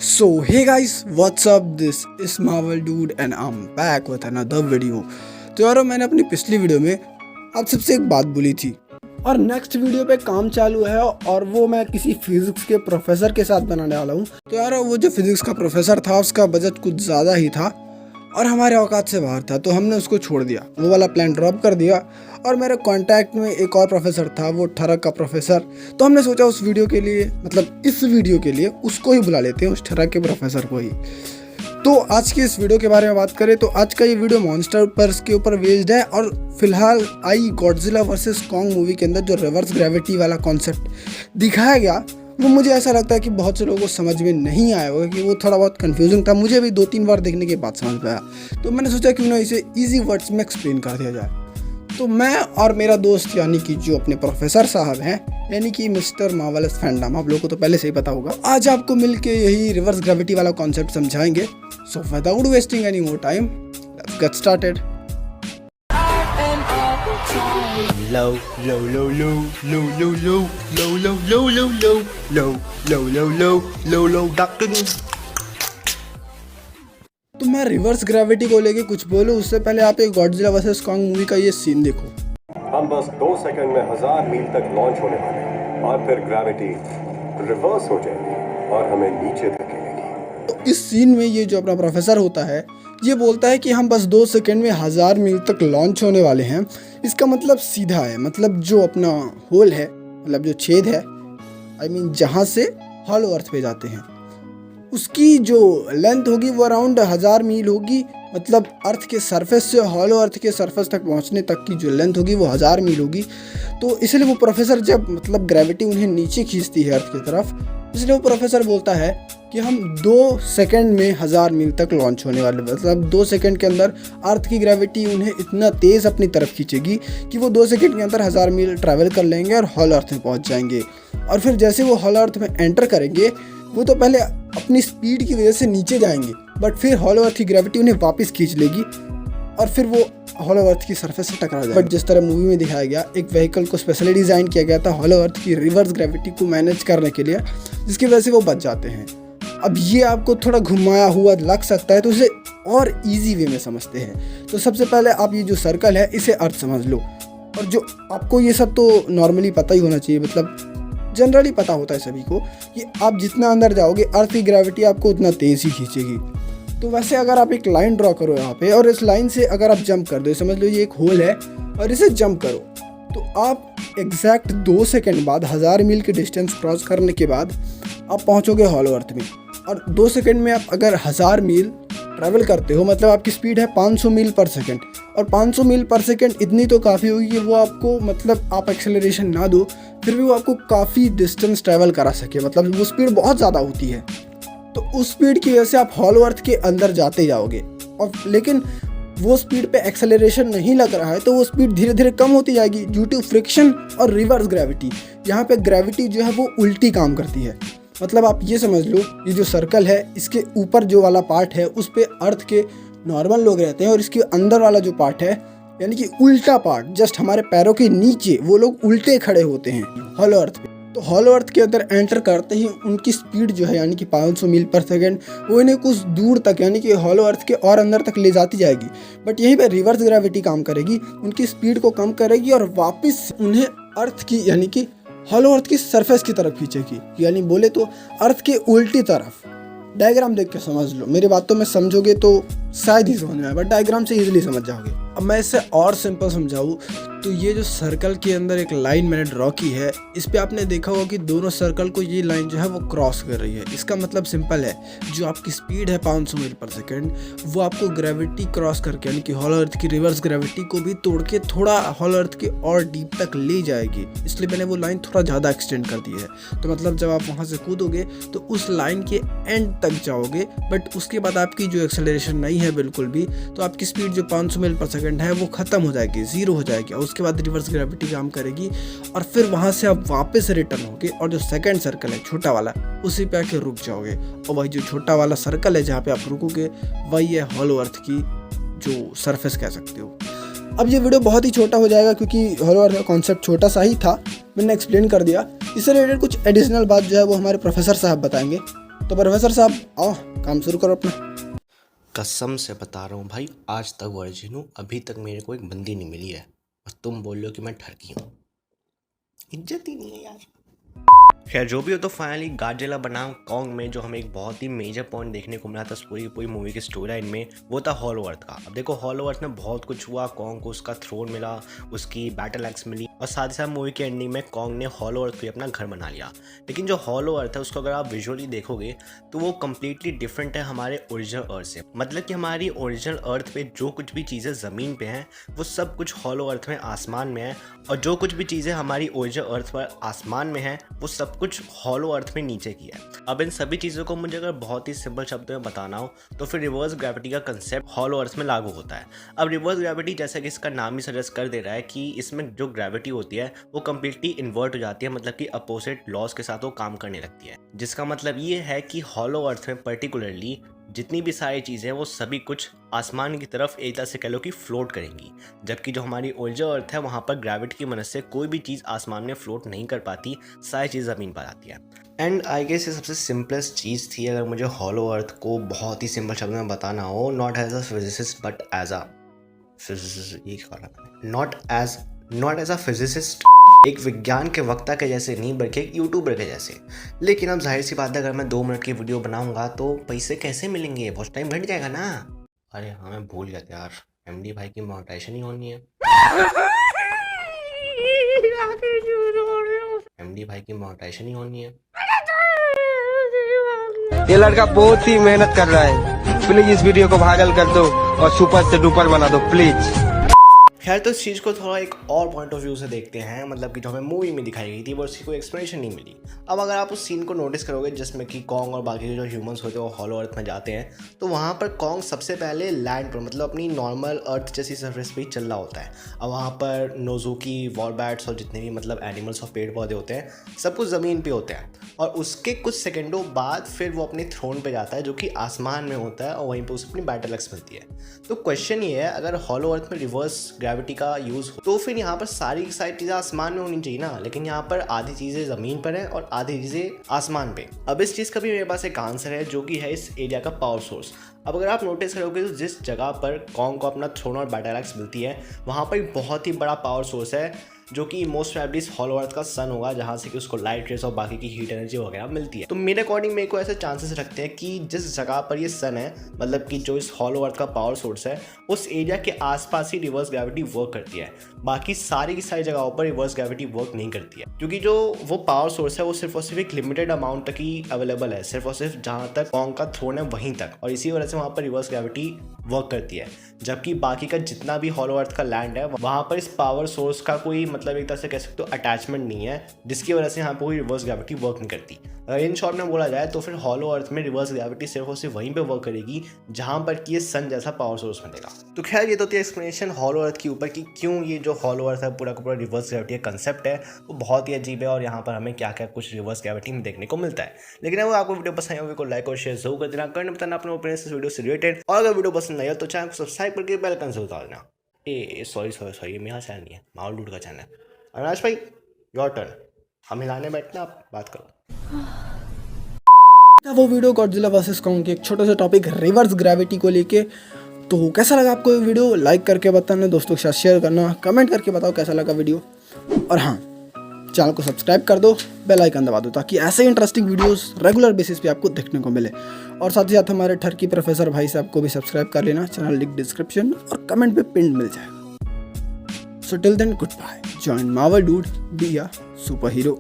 So hey guys, what's up? This is Marvel Dude and I'm back with another video। तो यारो मैंने अपनी पिछली वीडियो में आप सबसे एक बात बोली थी और नेक्स्ट वीडियो पे काम चालू है और वो मैं किसी फिजिक्स के प्रोफेसर के साथ बनाने वाला हूँ। तो यारो वो जो फिजिक्स का प्रोफेसर था उसका बजट कुछ ज़्यादा ही था और हमारे औकात से बाहर था, तो हमने उसको छोड़ दिया, वो वाला प्लान ड्रॉप कर दिया। और मेरे कांटेक्ट में एक और प्रोफेसर था, वो ठरक का प्रोफेसर। तो हमने सोचा उस वीडियो के लिए, मतलब इस वीडियो के लिए उसको ही बुला लेते हैं, उस ठरक के प्रोफेसर को ही। तो आज की इस वीडियो के बारे में बात करें तो आज का ये वीडियो मॉन्स्टर पर्स के ऊपर बेस्ड है और फिलहाल आई गॉडजिला वर्सेस कॉन्ग मूवी के अंदर जो रिवर्स ग्रेविटी वाला कॉन्सेप्ट दिखाया गया वो मुझे ऐसा लगता है कि बहुत से लोगों को समझ में नहीं आया होगा, कि वो थोड़ा बहुत कंफ्यूजिंग था। मुझे भी 2-3 बार देखने के बाद समझ में आया, तो मैंने सोचा क्यों ना इसे इजी वर्ड्स में एक्सप्लेन कर दिया जाए। तो मैं और मेरा दोस्त यानी कि जो अपने प्रोफेसर साहब हैं, यानी कि मिस्टर मार्वलस फैंडम, आप लोगों को तो पहले से ही पता होगा, आज आपको मिलके यही रिवर्स ग्रेविटी वाला कॉन्सेप्ट समझाएंगे। So without wasting any more time, let's get started. Low, low, low, low, low, low, low, low, low, low, low, low, low, low, low, low, low, low, ducking. तो मैं reverse gravity को लेके कुछ बोलूं उससे पहले आप एक गॉडजिला वर्सेस कॉन्ग मूवी का ये सीन देखो। हम बस 2 सेकंड में 1000 मील तक लॉन्च होने वाले हैं और फिर ग्रेविटी रिवर्स हो जाएगी और हमें नीचे धकेलेगी। तो इस सीन में ये जो अपना प्रोफेसर होता है ये बोलता है कि हम बस 2 सेकंड में 1000 मील तक लॉन्च होने वाले हैं। इसका मतलब सीधा है, मतलब जो अपना होल है, मतलब जो छेद है, आई मीन जहाँ से हॉलो अर्थ पे जाते हैं, उसकी जो लेंथ होगी वो अराउंड 1000 मील होगी। मतलब अर्थ के सरफेस से हॉलो अर्थ के सरफेस तक पहुंचने तक की जो लेंथ होगी वो 1000 मील होगी। तो इसलिए वो प्रोफेसर, जब मतलब ग्रेविटी उन्हें नीचे खींचती है अर्थ की तरफ, इसलिए वो प्रोफेसर बोलता है कि हम 2 सेकंड में 1000 मील तक लॉन्च होने वाले। मतलब 2 सेकंड के अंदर अर्थ की ग्रेविटी उन्हें इतना तेज़ अपनी तरफ खींचेगी कि वो 2 सेकंड के अंदर 1000 मील ट्रैवल कर लेंगे और हॉल अर्थ में पहुंच जाएंगे। और फिर जैसे वो हॉल अर्थ में एंटर करेंगे, वो तो पहले अपनी स्पीड की वजह से नीचे जाएंगे, बट फिर हॉलो अर्थ की ग्रेविटी उन्हें वापस खींच लेगी और फिर वो हॉलो अर्थ की सरफेस से टकरा जाएगा। बट जिस तरह मूवी में दिखाया गया, एक व्हीकल को स्पेशली डिज़ाइन किया गया था हॉलो अर्थ की रिवर्स ग्रेविटी को मैनेज करने के लिए, जिसकी वजह से वो बच जाते हैं। अब ये आपको थोड़ा घुमाया हुआ लग सकता है, तो इसे और इजी वे में समझते हैं। तो सबसे पहले आप ये जो सर्कल है इसे अर्थ समझ लो, और जो आपको ये सब तो नॉर्मली पता ही होना चाहिए, मतलब जनरली पता होता है सभी को कि आप जितना अंदर जाओगे अर्थ की ग्रेविटी आपको उतना तेज़ ही खींचेगी। तो वैसे अगर आप एक लाइन ड्रॉ करो यहाँ पे और इस लाइन से अगर आप जंप कर दो, समझ लो ये एक होल है और इसे जंप करो, तो आप एग्जैक्ट 2 सेकंड बाद 1000 मील के डिस्टेंस क्रॉस करने के बाद आप पहुँचोगे हॉलो अर्थ में। और 2 सेकंड में आप अगर 1000 मील ट्रैवल करते हो, मतलब आपकी स्पीड है 500 मील पर सेकंड, और 500 मील पर सेकंड इतनी तो काफ़ी होगी कि वो आपको, मतलब आप एक्सेलरेशन ना दो फिर भी वो आपको काफ़ी डिस्टेंस ट्रैवल करा सके, मतलब वो स्पीड बहुत ज़्यादा होती है। तो उस स्पीड की वजह से आप हॉलो अर्थ के अंदर जाते जाओगे, और लेकिन वो स्पीड पे एक्सेलरेशन नहीं लग रहा है, तो वो स्पीड धीरे धीरे कम होती जाएगी ड्यू टू फ्रिक्शन और रिवर्स ग्रेविटी। यहाँ पे ग्रेविटी जो है वो उल्टी काम करती है। मतलब आप ये समझ लो, ये जो सर्कल है इसके ऊपर जो वाला पार्ट है उस पे अर्थ के नॉर्मल लोग रहते हैं, और इसके अंदर वाला जो पार्ट है यानी कि उल्टा पार्ट, जस्ट हमारे पैरों के नीचे, वो लोग उल्टे खड़े होते हैं हॉलो अर्थ पे। तो हॉलो अर्थ के अंदर एंटर करते ही उनकी स्पीड जो है यानी कि 500 मील पर सेकंड, वो इन्हें कुछ दूर तक यानी कि हॉलो अर्थ के और अंदर तक ले जाती जाएगी। बट यहीं पे रिवर्स ग्रेविटी काम करेगी, उनकी स्पीड को कम करेगी और वापस उन्हें अर्थ की यानी कि हॉलो अर्थ की सरफेस की तरफ खींचेगी, यानी बोले तो अर्थ के उल्टी तरफ। डायग्राम देख के समझ लो, मेरी बातों में समझोगे तो शायद ही समझ में आए, बट डायग्राम से इजीली समझ जाओगे। अब मैं इसे और सिंपल समझाऊँ तो ये जो सर्कल के अंदर एक लाइन मैंने ड्रॉ की है, इस पे आपने देखा होगा कि दोनों सर्कल को ये लाइन जो है वो क्रॉस कर रही है। इसका मतलब सिंपल है, जो आपकी स्पीड है 500 मील पर सेकंड, वो आपको ग्रेविटी क्रॉस करके यानी कि हॉलो अर्थ की रिवर्स ग्रेविटी को भी तोड़ के थोड़ा हॉलो अर्थ के और डीप तक ले जाएगी। इसलिए मैंने वो लाइन थोड़ा ज़्यादा एक्सटेंड कर दी है। तो मतलब जब आप वहाँ से कूदोगे तो उस लाइन के एंड तक जाओगे, बट उसके बाद आपकी जो एक्सेलरेशन नहीं है बिल्कुल भी, तो आपकी स्पीड जो 500 मील पर सेकंड है वो ख़त्म हो जाएगी, 0 हो जाएगी, और उसके बाद रिवर्स ग्रेविटी काम करेगी और फिर वहाँ से आप वापस रिटर्न होगे और जो सेकंड सर्कल है छोटा वाला, उसी पे आके रुक जाओगे। और वही जो छोटा वाला सर्कल है जहाँ पे आप रुकोगे, वही है हॉलो अर्थ की जो सरफेस कह सकते हो। अब ये वीडियो बहुत ही छोटा हो जाएगा क्योंकि हॉलो अर्थ का कॉन्सेप्ट छोटा सा ही था, मैंने एक्सप्लेन कर दिया। इससे रिलेटेड कुछ एडिशनल बात जो है वो हमारे प्रोफेसर साहब बताएंगे। तो प्रोफेसर साहब आओ काम शुरू करो अपना। कसम से बता रहा हूँ भाई, आज तक वर्जिन हूँ, अभी तक मेरे को एक बंदी नहीं मिली है और तुम बोल रहे हो कि मैं ठरकी हूँ। इज्जत ही नहीं है यार। खैर जो भी हो, तो फाइनली गॉडजिला बनाम कॉन्ग में जो हमें एक बहुत ही मेजर पॉइंट देखने को मिला था पूरी मूवी की स्टोरी लाइन में, वो था हॉलो अर्थ का। अब देखो हॉलो अर्थ में बहुत कुछ हुआ, कॉन्ग को उसका थ्रोन मिला, उसकी बैटल एक्स मिली और साथ ही साथ मूवी के एंडिंग में कॉन्ग ने हॉलो अर्थ को अपना घर बना लिया। लेकिन जो हॉलो अर्थ है उसको अगर आप विजुअली देखोगे तो वो कम्प्लीटली डिफरेंट है हमारे ओरिजिनल अर्थ से। मतलब कि हमारी ओरिजिनल अर्थ पे जो कुछ भी चीज़ें ज़मीन पे हैं वो सब कुछ हॉलो अर्थ में आसमान में है, और जो कुछ भी चीज़ें हमारी ओरिजिनल अर्थ पर आसमान में हैं वो सब कुछ हॉलो अर्थ में नीचे की है। अब इन सभी चीज़ों को मुझे अगर बहुत ही सिंपल शब्दों में बताना हो तो फिर रिवर्स ग्रेविटी का कंसेप्ट हॉलो अर्थ में लागू होता है। अब रिवर्स ग्रेविटी जैसा कि इसका नाम ही सजेस्ट कर दे रहा है कि इसमें जो ग्रेविटी होती है वो कम्प्लीटली इन्वर्ट हो जाती है, मतलब कि अपोजिट लॉज के साथ वो काम करने लगती है। जिसका मतलब ये है कि हॉलो अर्थ में पर्टिकुलरली जितनी भी सारी चीज़ें हैं वो सभी कुछ आसमान की तरफ एक तरह से कह लो कि फ्लोट करेंगी, जबकि जो हमारी ओरिजिनल अर्थ है वहाँ पर ग्रेविटी की मदद से कोई भी चीज़ आसमान में फ्लोट नहीं कर पाती, सारी चीज़ ज़मीन पर आती है। एंड आई गेस ये सबसे सिंपलेस्ट चीज़ थी अगर मुझे हॉलो अर्थ को बहुत ही सिंपल शब्द में बताना हो, not as a physicist but as a not as a physicist, एक विज्ञान के वक्ता के जैसे नहीं बल्कि एक यूट्यूबर के जैसे। लेकिन अब जाहिर सी बात है अगर मैं 2 मिनट की वीडियो बनाऊंगा तो पैसे कैसे मिलेंगे, बहुत टाइम घट जाएगा ना। अरे हाँ मैं भूल गया था यार, एमडी भाई की मोनेटाइजेशन ही होनी है। एमडी भाई की मोनेटाइजेशन ही होनी है। ये लड़का बहुत ही मेहनत कर रहा है, प्लीज इस वीडियो को वायरल कर दो और सुपर से डुपर बना दो प्लीज। खैर तो इस चीज़ को थोड़ा एक और पॉइंट ऑफ व्यू से देखते हैं, मतलब कि जो हमें मूवी में दिखाई गई थी वो उसकी कोई एक्सप्लेनेशन नहीं मिली। अब अगर आप उस सीन को नोटिस करोगे जिसमें कि कॉन्ग और बाकी जो ह्यूमंस होते हैं वो हॉलो अर्थ में जाते हैं, तो वहाँ पर कॉन्ग सबसे पहले लैंड पर मतलब अपनी नॉर्मल अर्थ जैसी सरफेस पे ही चल रहा होता है। अब वहाँ पर नोज़ुकी, वॉलबैट्स और जितने भी मतलब एनिमल्स और पेड़ पौधे होते हैं सब कुछ ज़मीन पर होते हैं, और उसके कुछ सेकेंडों बाद फिर वो अपने थ्रोन पर जाता है जो कि आसमान में होता है, और वहीं पर उसे अपनी बैटल एक्स मिलती है। तो क्वेश्चन ये है, अगर हॉलो अर्थ में रिवर्स ग्रेविटी का यूज़ हो तो फिर यहाँ पर सारी की सारी चीज़ें आसमान में होनी चाहिए ना, लेकिन यहाँ पर आधी चीज़ें ज़मीन पर हैं और आधी चीज़ें आसमान पे। अब इस चीज़ का भी मेरे पास एक आंसर है जो कि है इस एरिया का पावर सोर्स। अब अगर आप नोटिस करोगे तो जिस जगह पर कॉन्ग को अपना थ्रोन और बैटल एक्स मिलती है वहाँ पर बहुत ही बड़ा पावर सोर्स है जो कि मोस्ट प्रोबेबली हॉलो अर्थ का सन होगा, जहाँ से कि उसको लाइट रेस और बाकी की हीट एनर्जी वगैरह मिलती है। तो मेरे अकॉर्डिंग मेरे को ऐसे चांसेस रखते हैं कि जिस जगह पर ये सन है, मतलब कि जो इस हॉलो अर्थ का पावर सोर्स है, उस एरिया के आसपास ही रिवर्स ग्रेविटी वर्क करती है। बाकी सारी की सारी जगहों पर रिवर्स ग्रेविटी वर्क नहीं करती है, क्योंकि जो वो पावर सोर्स है वो सिर्फ और सिर्फ एक लिमिटेड अमाउंट तक ही अवेलेबल है, सिर्फ और सिर्फ जहाँ तक कॉन्ग का थ्रोन है वहीं तक, और इसी वजह से वहाँ पर रिवर्स ग्रेविटी वर्क करती है। जबकि बाकी का जितना भी हॉलो अर्थ का लैंड है वहाँ पर इस पावर सोर्स का कोई मतलब एक तरह से कह सकते हो अटैचमेंट नहीं है, जिसकी वजह से यहाँ पर कोई रिवर्स ग्रेविटी वर्क नहीं करती। अगर इन शॉर्ट में बोला जाए तो फिर हॉलो अर्थ में रिवर्स ग्रेविटी सिर्फ और सिर्फ वहीं पे वर्क करेगी जहाँ पर कि ये सन जैसा पावर सोर्स मिलेगा। तो खैर ये तो थी एक्सप्लेनेशन हॉलो अर्थ के ऊपर कि क्यों ये जो हॉलो अर्थ है पूरा का पूरा रिवर्स ग्रेविटी का कंसेप्ट है वो बहुत ही अजीब है, और यहाँ पर हमें क्या क्या कुछ रिवर्स ग्रेविटी में देखने को मिलता है। लेकिन अगर आपको वीडियो पसंद आए को लाइक और शेयर जरूर कर देना, करने बताना अपने ओपिनियन इस वीडियो से रिलेटेड, और अगर वीडियो पसंद आया तो चैनल को सब्सक्राइब करके बेल आइकन जरूर दबा देना। सॉरी ये मेरा चैनल नहीं है, माहौल डूड का चैनल है। अविनाश भाई योर टर्न, हम हिलाने बैठना, आप बात करो। वो वीडियो गॉडजिला वर्सेस कॉन्ग के एक छोटा सा टॉपिक रिवर्स ग्रेविटी को लेके। तो कैसा लगा आपको ये वीडियो, लाइक करके बताना, दोस्तों के साथ शेयर करना, कमेंट करके बताओ कैसा लगा वीडियो, और हाँ चैनल को सब्सक्राइब कर दो, बेल आइकन दबा दो ताकि ऐसे इंटरेस्टिंग वीडियोस रेगुलर बेसिस पे आपको देखने को मिले। और साथ ही साथ हमारे ठरकी प्रोफेसर भाई साहब को भी सब्सक्राइब कर लेना, चैनल लिंक डिस्क्रिप्शन और कमेंट पे पिन मिल जाएगा। So till then good bye, join Marvel Dude, be a super hero.